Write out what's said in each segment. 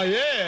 Oh, yeah.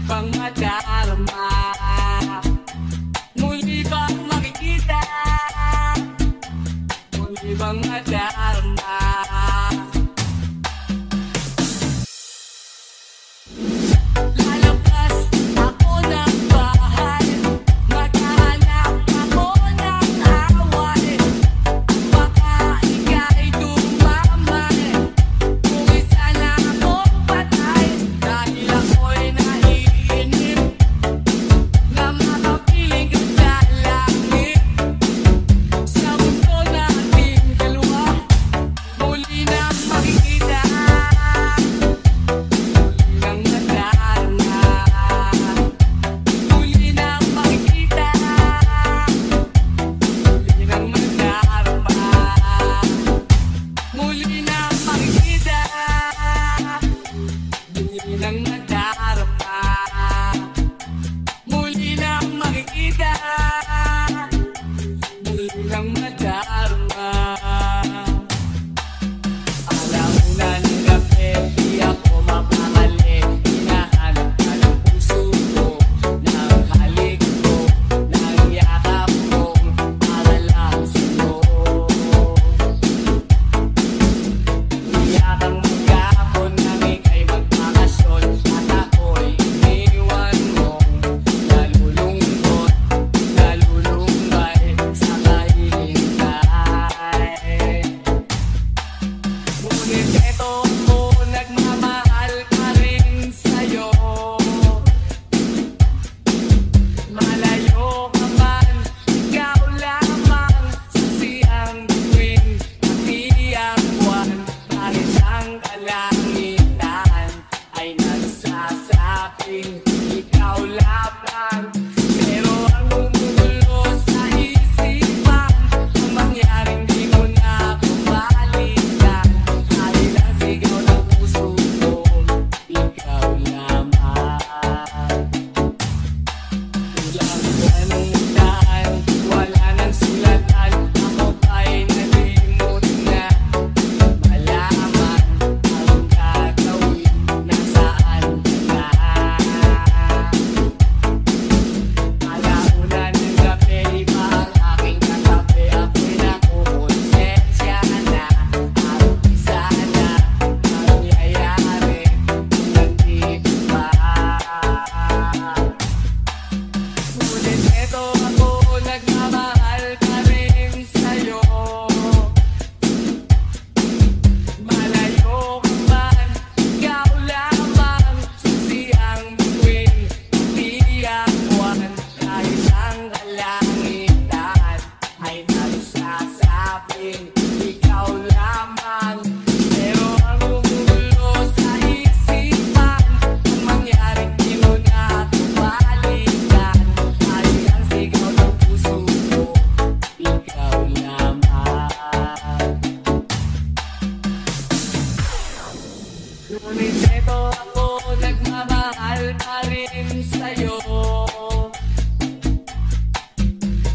bang madarama? Muli bang makikita? Muli bang madarama? Lalabas ako ng bahay, maghahanap ako ng away. Baka ika'y dumamay, kung isa na akong patay. Dahil ako'y naiinip na makapiling ka sa langit. Sa mundo nating dalawa, muli na makikita. Muli nang madarama, muli nang makikita. Muli nang madarama, muli nang makikita. Muli nang madarama. Alauna ng gabi, di ako mapakali. Hinahanap ka ng puso ko, ng halik ko, ng yakap ko, para lang sa'yo. Iyakang maghapon nang ika'y magbakasyon, at ako'y iniwan mong nalulungkot, nalulumbay sa kahihintay. Ngunit eto ako, nagmamahal pa rin sa'yo. Malayo ka man, ikaw lamang sa siyang bituin, pati ang buwan. Kahit ang kalangitan ay nagsasabing ikaw lamang. Pero ang gumugulo sa isipan, ang mangyaring di mo na babalikan. Dahil ang sigaw ng puso ko, ikaw lamang. Kulang ka ng daan, wala nang sulatan. Ako ba'y nalimot na malaman ang gagawin, nasaan ka na? Alauna ng gabi, iba ang aking katabi. Ako'y nakukonsensya na, at isa na nangyayari ng iba. Ngunit eto ako, nagmamahal pa rin sa'yo. Malayo ka man, ikaw lamang sa siyang bituin, pati ang buwan. Kahit ang kalangitan ay nagsasabing ikaw lamang. Pero ang gumugulo sa isipan, ang mangyaring di mo na babalikan. Dahil ang sigaw ng puso ko, ikaw lamang. Ngunit eto ako, nagmamahal pa rin sa'yo.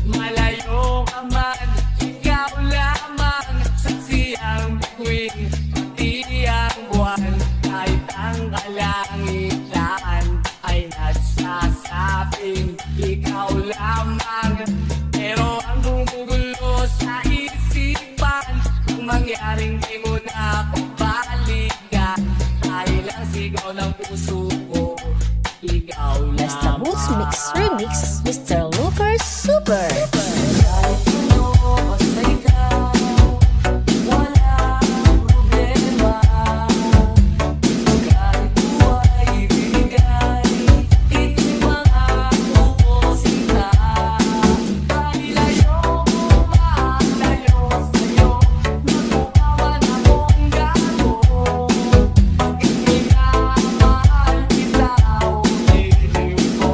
Malayo ka man, ikaw lamang sa siyang bituin, pati ang buwan. Kahit ang kalangitan ay nagsasabing ikaw lamang. Pero ang gumugulo sa isipan, ang mangyaring di mo na babalikan. Dahil ang sigaw ng puso ko, ikaw Let's the lamang. Boost Mix Remix, Mr. Lucas Super. Kahit ano, basta ikaw, walang problema. Kahit buhay ibigay, ito'y mga puposita. Dahil ayoko malayo sa'yo, nagukawan akong gago. Pag iminamahal kita, ulitin ko.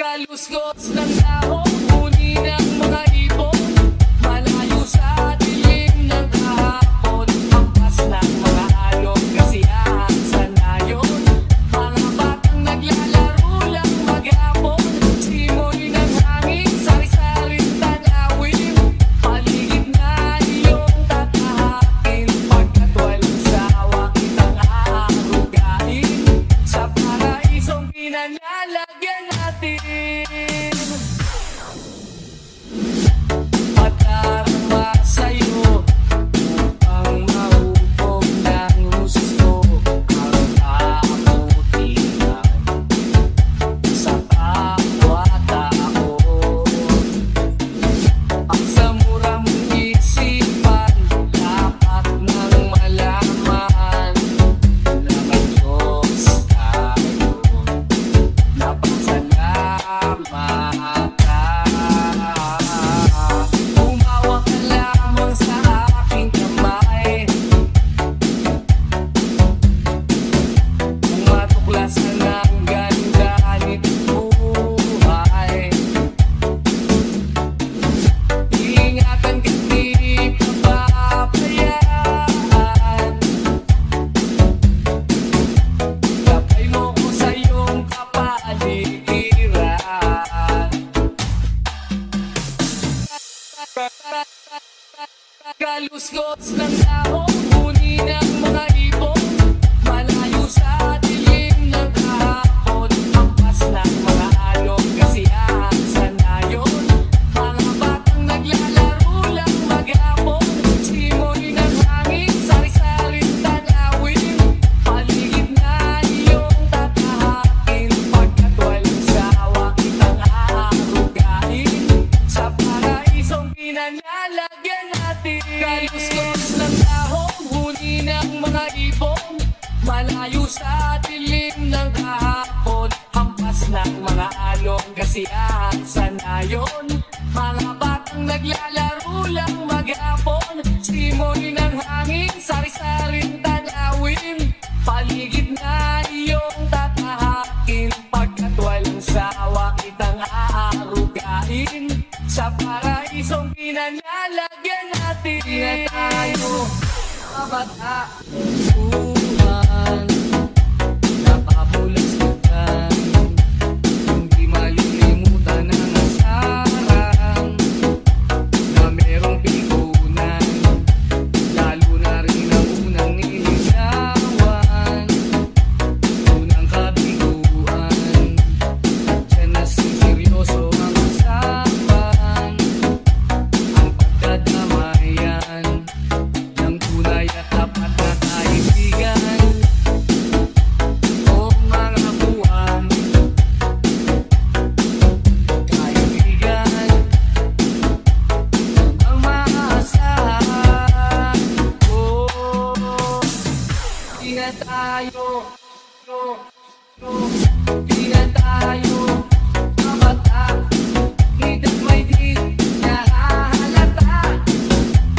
Kaluskos ng tao, huni ng mga ibon, malayo sa dilim ng kahapon, hampas ng mga alon, kasiyahan sa nayon, mga batang naglalaro lang maghapon, simoy ng hangin, sari-saring tanawin, paligid na iyong tatahakin, pagkat walang sawa kitang aarugain, sa paraisong pinanlalagyan natin. Patarama sa'yo upang mahubog ng gusto ang kabutihan sa kapwa-tao. Ang sa mura mong isipan, dapat nang malaman na may Diyos tayo. Napasalamat ka. Humawak ka lamang sa aking kamay, kung matuklasan ang ganda nito buhay. Ingatan ka, di papabayaan. Gabay mo ko sa iyong kapaligiran. Kaluskos ng tao, huni ng mga ibon, malayo sa dilim ng kahapon, hampas ng mga alon, kasiyahan sa nayon, mga batang naglalaro lang maghapon, simoy ng hangin, sari-saring tanawin, paligid na iyong tatahakin, pagkat walang sawa kitang aarugain, sa paraisong pinanlalagyan natin. Kaluskos ng dahon, huni ng mga ibon, malayo sa dilim ng kahapon, hampas ng mga alon, kasiyahan sa nayon, mga batang naglalaro lang maghapon, simoy ng hangin, sari-saring tanawin, paligid na iyong tatahakin, pagkat walang sawa kitang aarugain, sa paraisong pinanlalagyan natin. Na tayo kabataan, napapulastukan, hindi malilimutan ang asarang na merong pigunan, lalo na rin ang unang niligawan, unang kabiguan, dyan na seryoso ang usapan, ang pagdadamayan ng tunay at tapat na kaibigan. O mga buwan, kaibigan, ang maasahan. Di na tayo, di na tayo mabata, hidang may di nahahalata,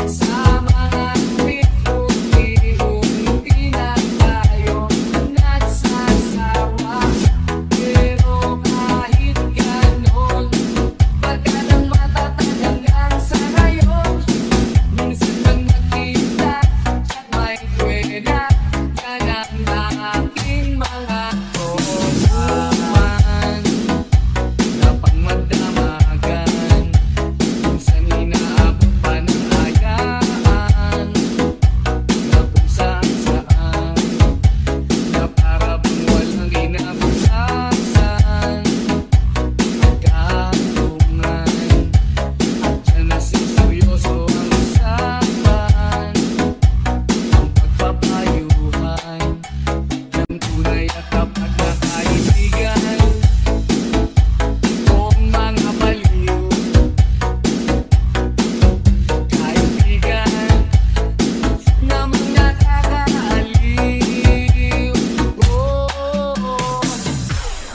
sa mga bihong pinagtayo nagsasawa. Pero kahit ganon, baka nang matatag hanggang sa ngayon, minsan lang nakita at may kwena, yan ang aking mga tutuman na pangmadamagan, minsan inaabot pa ng hayaan, na kung saan-saan, na para bang walang ginabutasan, ang kahantungan, at dyan na seryoso ang usapan, ang pagpapayuhan ng tunay at tapat na kaibigan. Kung mga baliw, kaibigan, na mga nakakaaliw.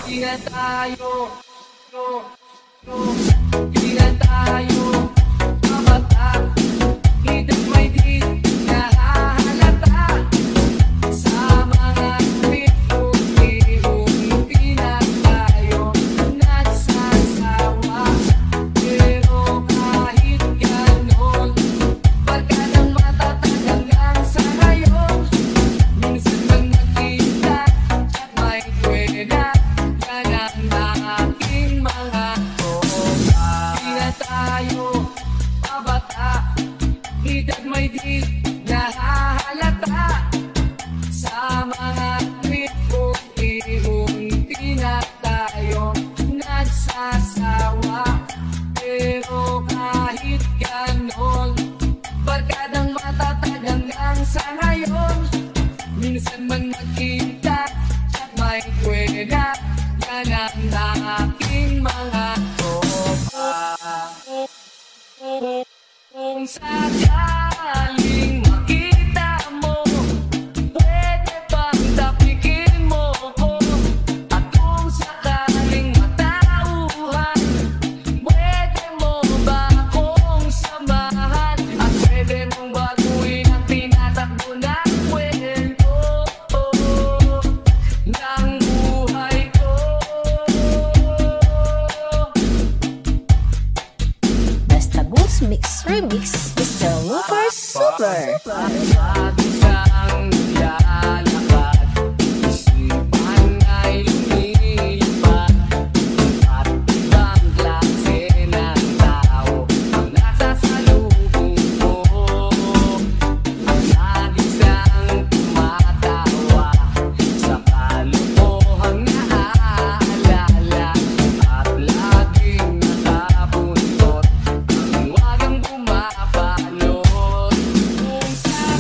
Di na tayo, di na tayo mabata, hidang may di nahahalata, sa mga bihong pinagtayo nagsasawa. ng aking mga tropa. Kung sakaling makita mo, pwede bang tapikin mo ko? At kung sakaling matauhan, pwede mo ba akong samahan? At pwede mong baguhin ang tinatakbo ng kwento ng buhay ko. Basta Boots Mix Remix, Mr. Lucas Super. Isang lalakad, isipan ay lumilipad. At ibang klase ng tao ang nasasalubong ko. Ang nag-isang tumatawa sa kalokohang naaalala. At laging nakabuntot ang wagang bumabalot. Kung saan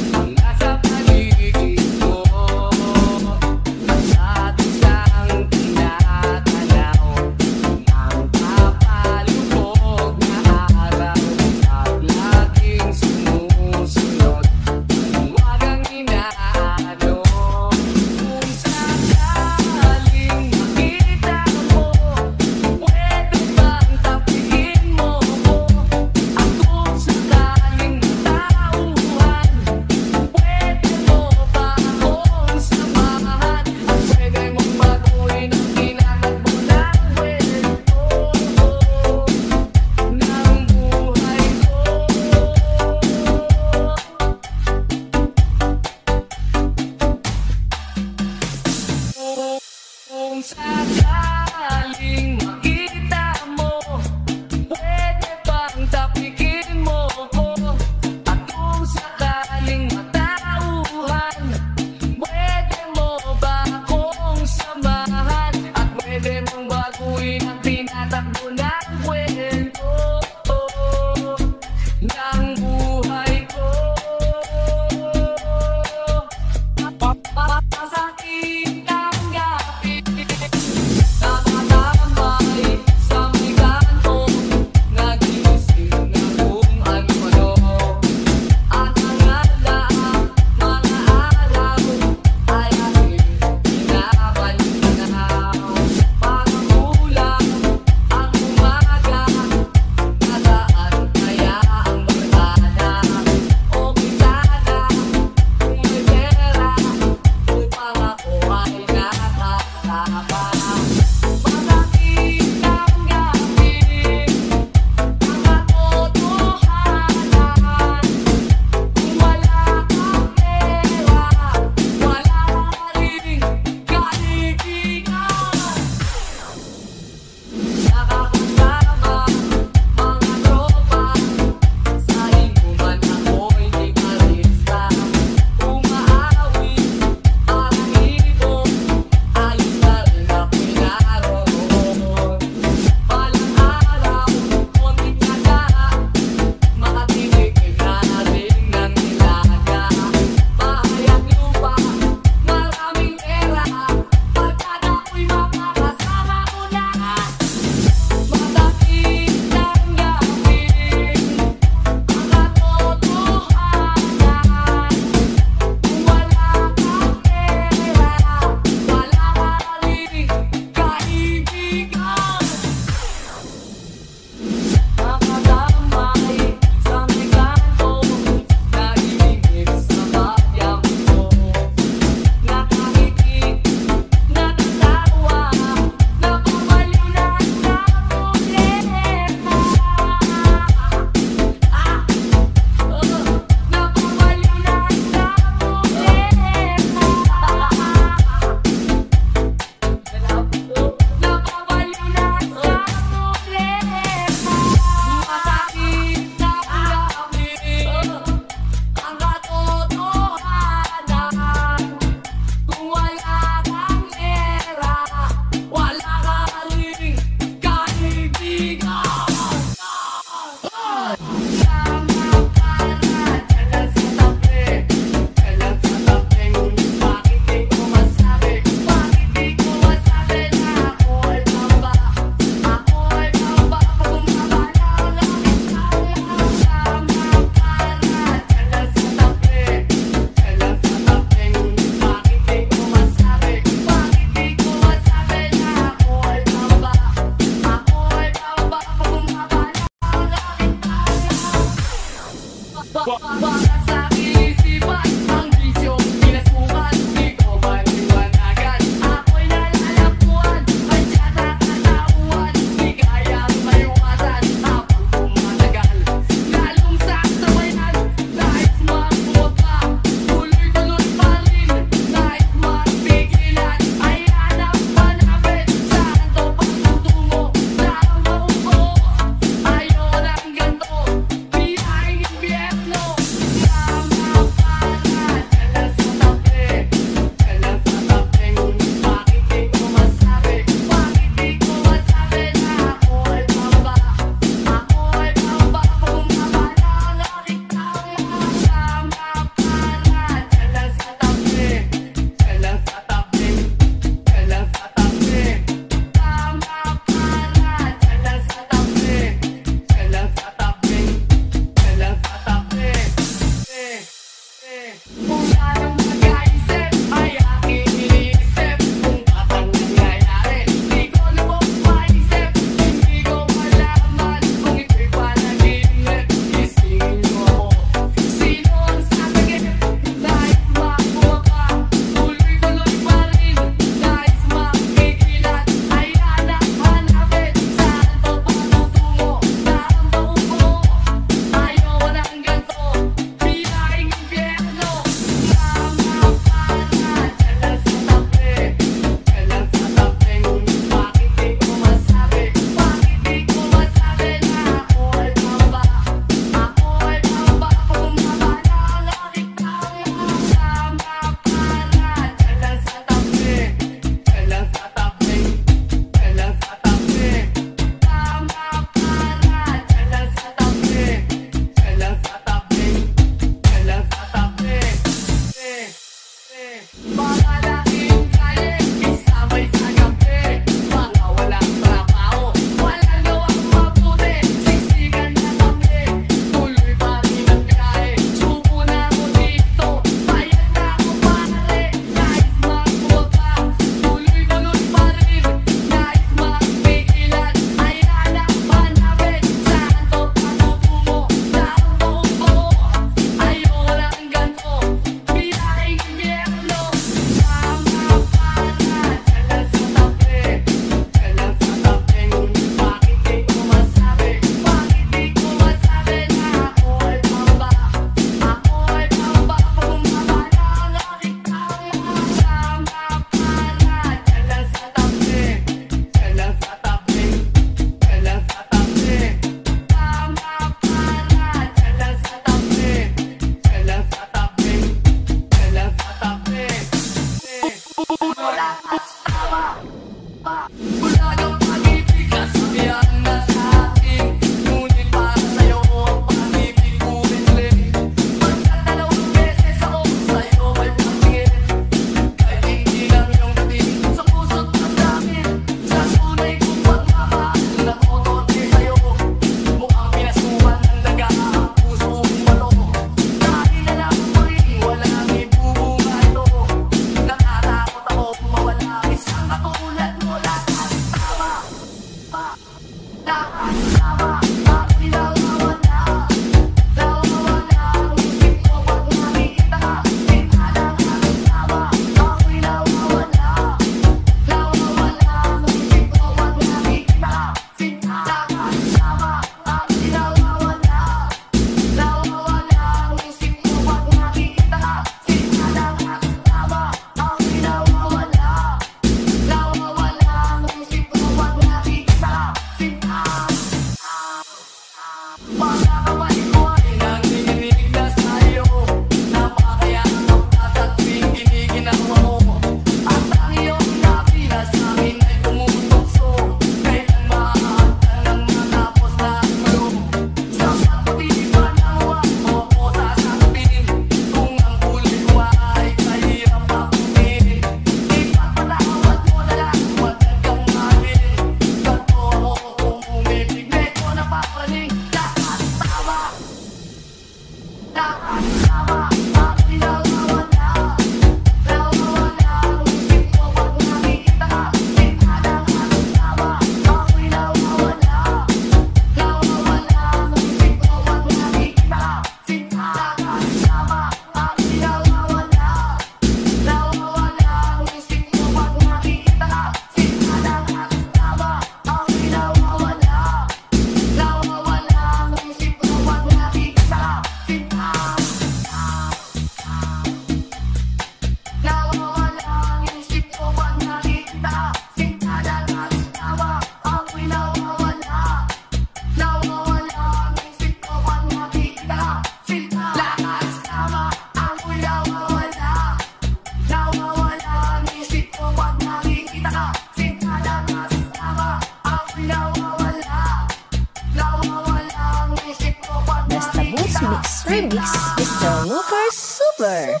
Mix Remix, Mr. Lucas Super.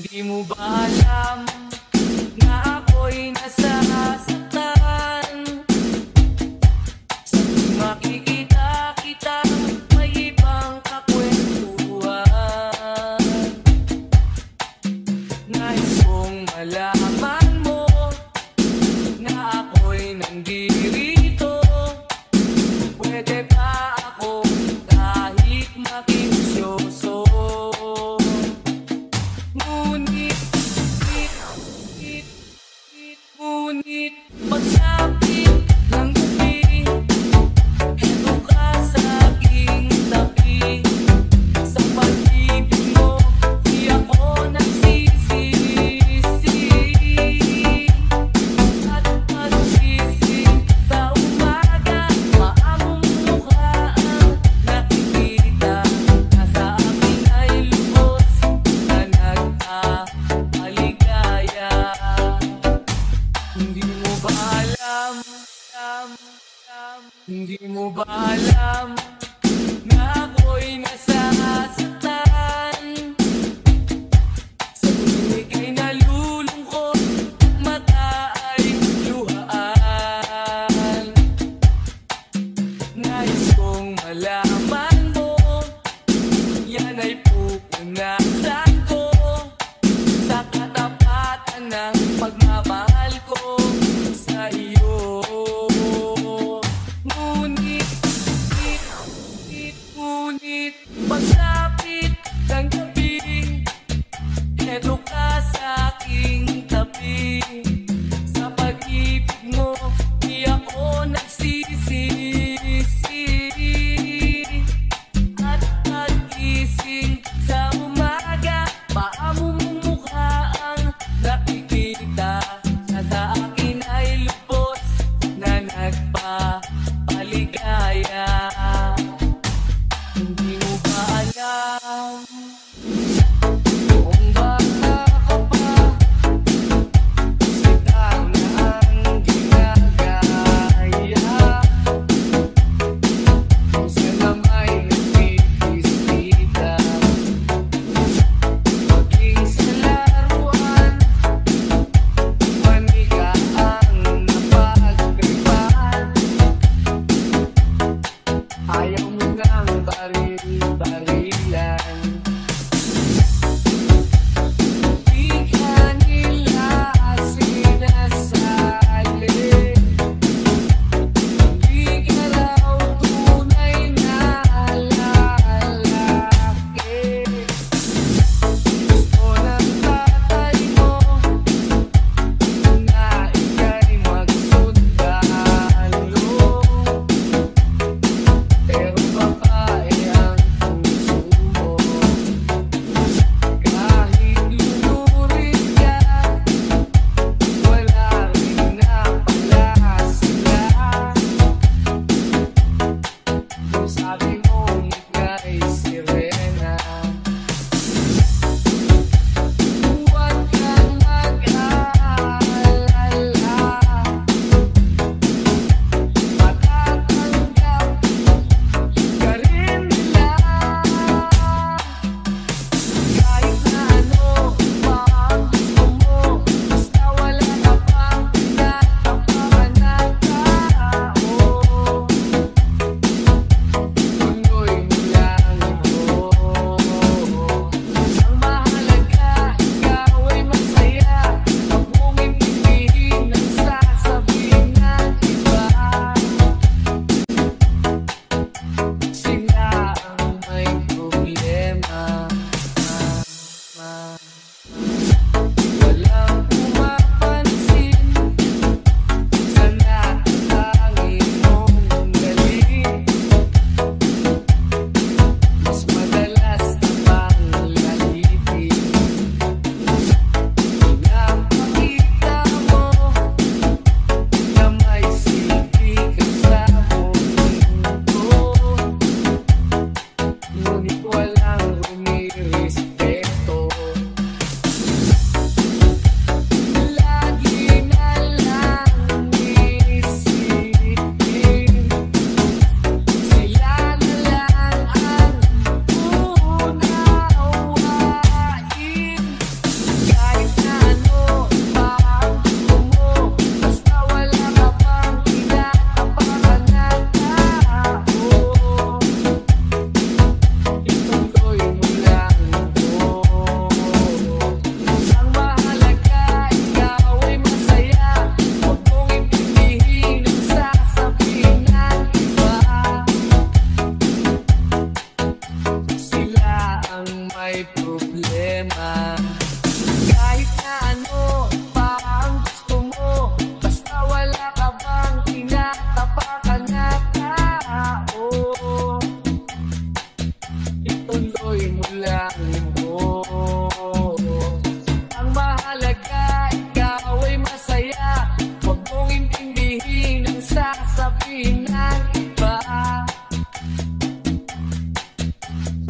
Di mo ba alam na ako'y nasasaktan? Sa tuwing makikita kita, may ibang kakwentuhan. Nais kong malaman mo na ako'y nandirito. Pwede ba ako kahit makiusyoso? Ngunit may problema. Kahit na ano pa ang gusto mo, basta wala ka bang tinatapakan na tao, ituloy mo lang mo. Ang mahalaga, ikaw ay masaya. Huwag mong intindihin ang sasabihin ng iba.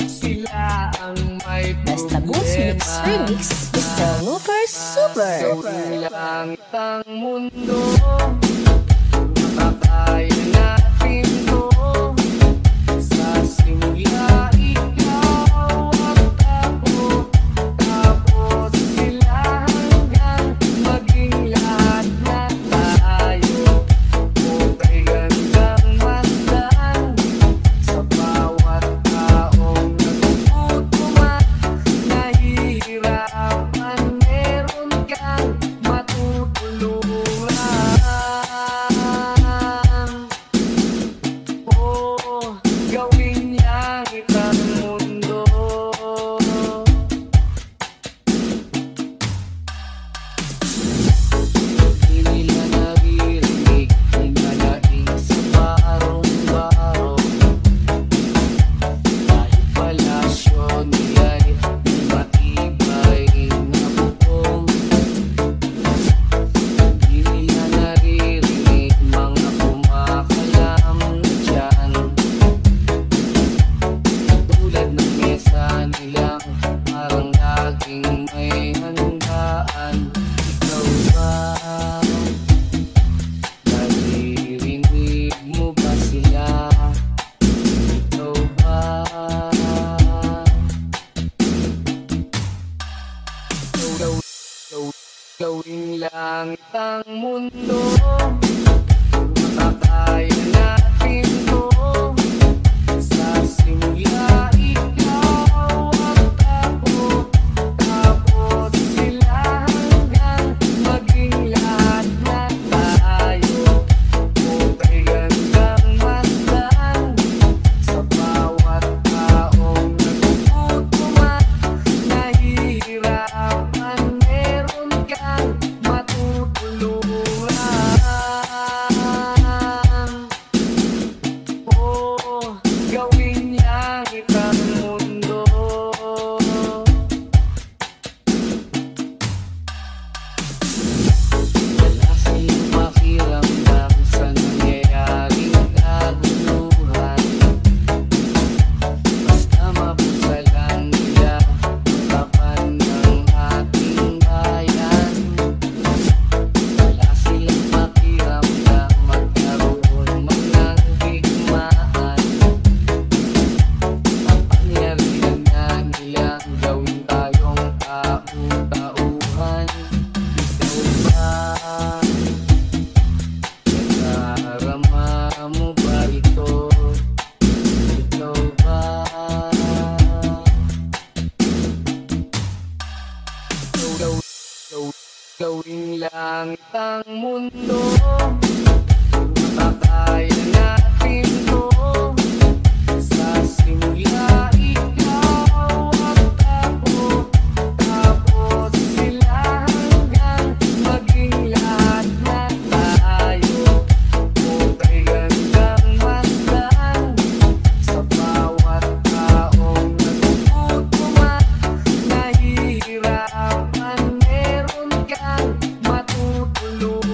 Sila ang may Basta Boost Mix Remix, Mr. Lucas Super. Gawin lang ang mundo, makakaya natin to. Sa simula, ikaw at ako, tapos sila hanggang maging lahat na tayo. Okay, gandang masdan sa bawat taong nagugutom at nahihirapan. Meron kang matutulungan. Oh, gawin langit ang mundo. Di nila naririnig ang nalaing sa barong-barong. Kahit palasyo nila'y may matibay na bubong. Di nila naririnig mga kumakalam na dyan. Tulad ng mesa nilang parang laging may handaan. Ikaw ba? Naririnig mo ba sila? Ikaw ba? Gawing langit ang mundo, makakaya natin to. Sa simula, ikaw at ako, tapos sila hanggang maging lahat na tayo. Okay, gandang masdan sa bawat taong nagugutom at nahihirapan. Meron kang matutulungan. Oh, gawin langit ang mundo. Wala silang pakiramdam sa nangyayaring kaguluhan. Basta mapusalan nila ang tapan ng ating bayan. Wala silang pakiramdam magkaroon man ng digmaan. Ang pangyarihan na nilang gawin tayong tau-tauhan. Ikaw ba? Nadarama mo ba ito? Ikaw ba? Gawing langit ang mundo, makakaya natin to. Sa simula, ikaw at ako, tapos sila hanggang maging lahat na tayo. Okay, gandang masdan sa bawat taong nagugutom at nahihirapan. Meron kang matutulungan.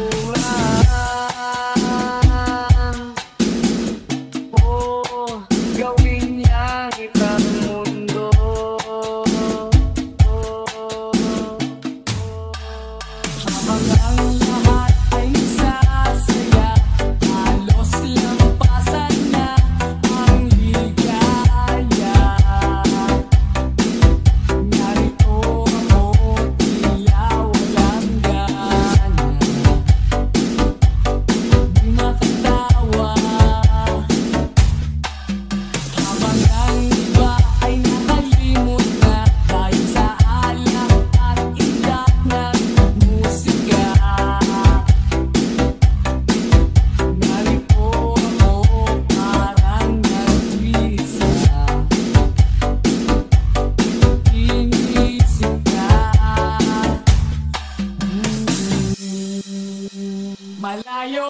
Malayo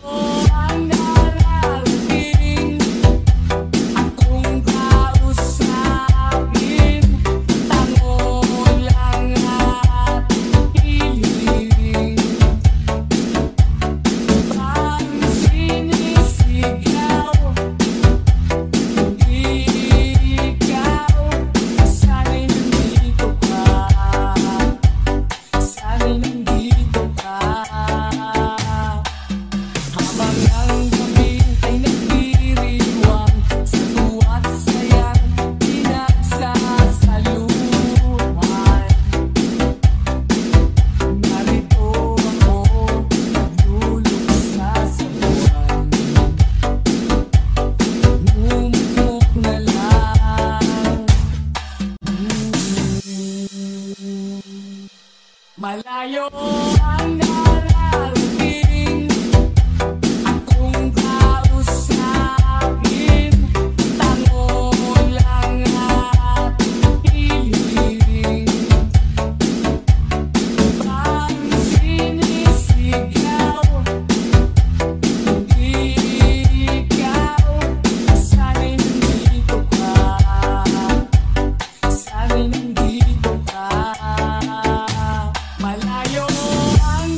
ang darating, akong kausapin, tango lang at hiling. Pag sinisigaw, hindi ikaw, sana'y nandito ka, sana'y nandito ka. Habang ang gabi ay nagdiriwang, sa tuwa't sayang pinagsasaluhan. Narito ako, nagluluksa sa buwan, umukok na lang. Malayo ang darating, akong kausapin, tango lang at hiling. Pag sinisigaw, hindi ikaw, sana'y nandito ka, sana'y nandito ka. Malayo ang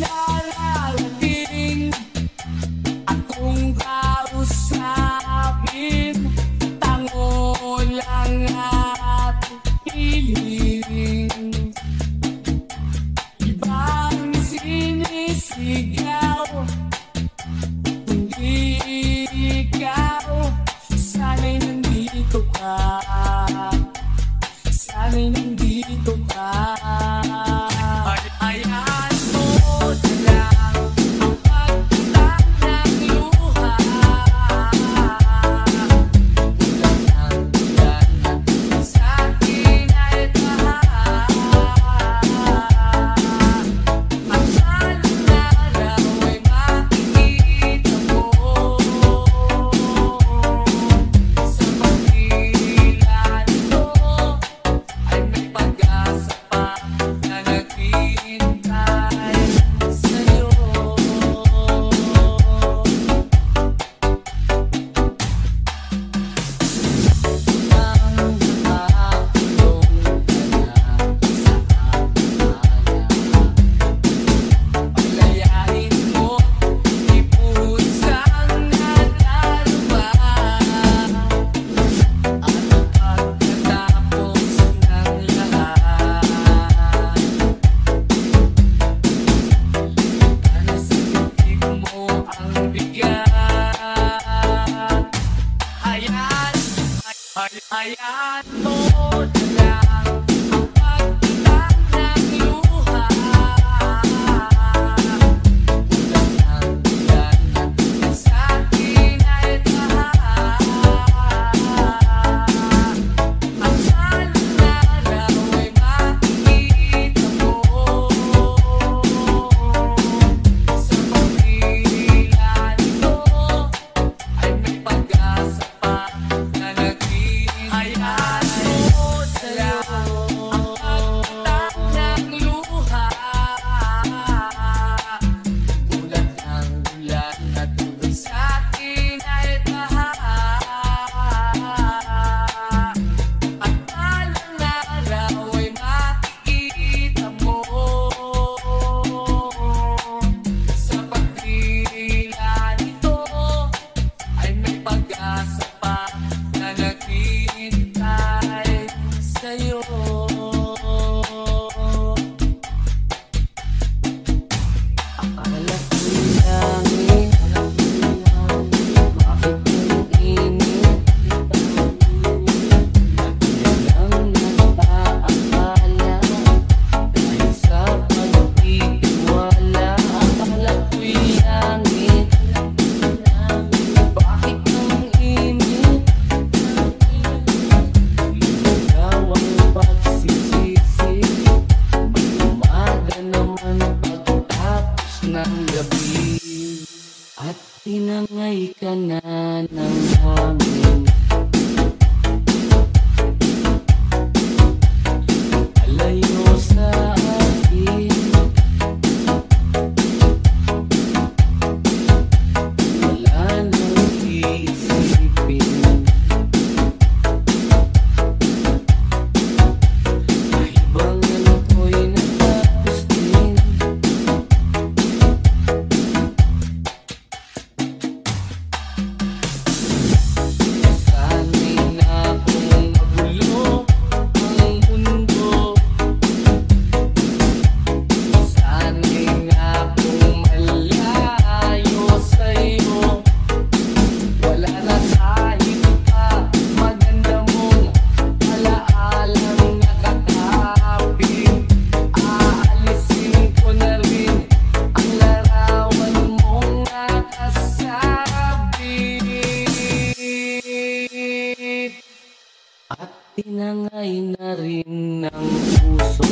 Tinangay na rin ng puso.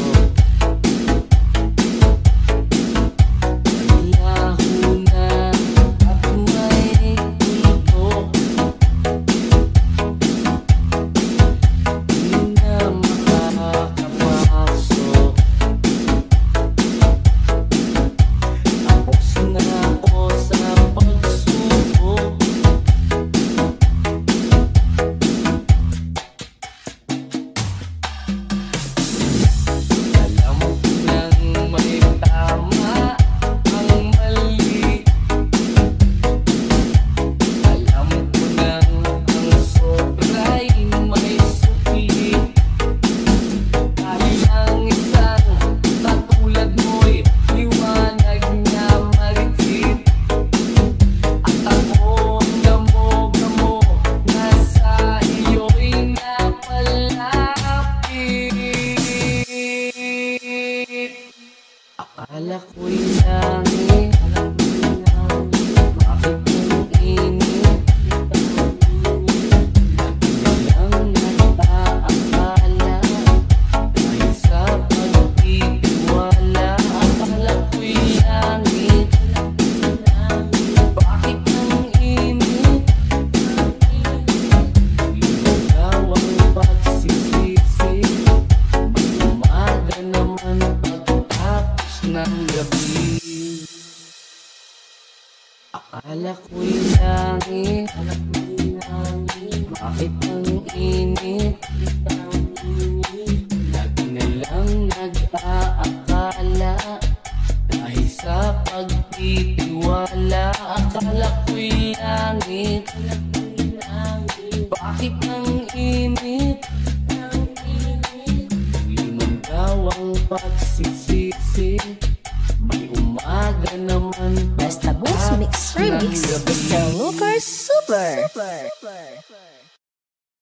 Laho na at may kulto. Di na makakapasok. Tapos na ako sa pagsubok. Alam ko nang may tama ang mali. Alam ko nang ang sobra'y may sukli. Dahil ang isang katulad mo'y liwanag na marikit. At ako ang damo-damo na sa iyo'y napalapit. Akala ko'y langit, bakit ang init? Lagi na lang nag-aakala dahil sa pagtitiwala. Akala ko'y langit, bakit ang init? Lumagaw ang pagsisisi, may umaga naman pagkatapos ng gabi. Akala ko'y langit, bakit ang init? Lagi na lang nag-aakala dahil sa pagtitiwala. Akala ko'y langit, bakit ang init? Lumagaw ang pagsisisi, may umaga naman Basta Boost Mix Remix, Mr. Lucas Super.